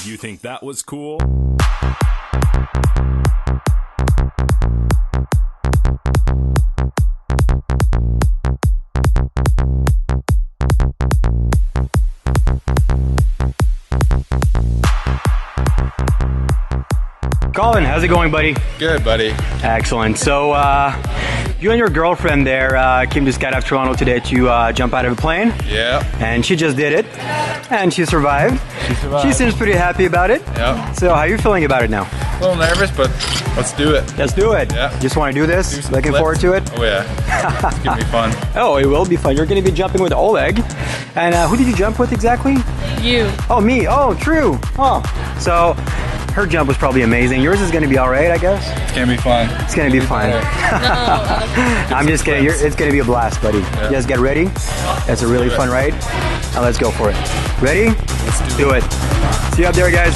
You think that was cool? Colin, how's it going, buddy? Good, buddy. Excellent. So, you and your girlfriend there came to Skydive Toronto today to jump out of a plane. Yeah. And she just did it. And she survived. She seems pretty happy about it. Yeah. So, how are you feeling about it now? A little nervous, but let's do it. Let's do it. Yeah. Just want to do this? Do some Looking flips. forward to it? Oh, yeah. It's going to be fun. Oh, it will be fun. You're going to be jumping with Oleg. And who did you jump with exactly? You. Oh, me. Oh, true. Oh. So, her jump was probably amazing. Yours is going to be all right, I guess? It's going to be fun. It's going to be fun. I'm just kidding. It's going to be a blast, buddy. Yeah. You guys get ready? It's a really fun ride. Now let's go for it. Ready? Let's do it. See you up there, guys.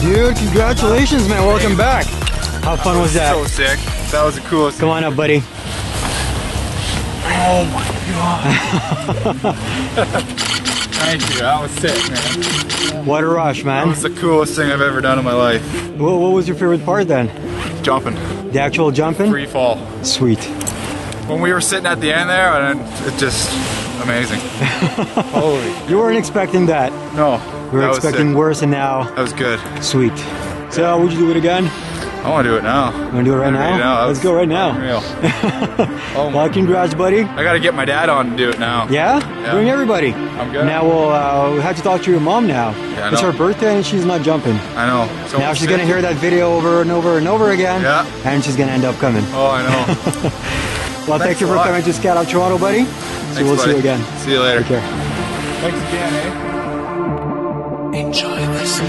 Dude, congratulations, man. Welcome back. How fun was that? So sick. That was the coolest. Come on up, buddy. Oh my god. Thank you. That was sick, man. What a rush, That man. was the coolest thing I've ever done in my life. What was your favorite part then? Jumping. The actual jumping? Free fall. Sweet. When we were sitting at the end there, and it's just amazing. Holy. You weren't expecting that. No. We were that was expecting sick. worse, and now That was good. sweet. So, would you do it again? I want to do it now. You want to do it right now? Let's go right now. Unreal. Oh Well, my. congrats, buddy. I gotta get my dad on to do it now. Yeah? Bring everybody. I'm good. Now we'll have to talk to your mom now. Yeah, I It's know. her birthday and she's not jumping. I know. So Now she's gonna hear that video over and over and over again. Yeah. And she's gonna end up coming. Oh, I know. Well, thank Thanks you a for lot. coming to Scout Out Toronto, buddy. So Thanks, we'll see buddy. you again. See you later. Take care. Thanks again, eh? Enjoy this.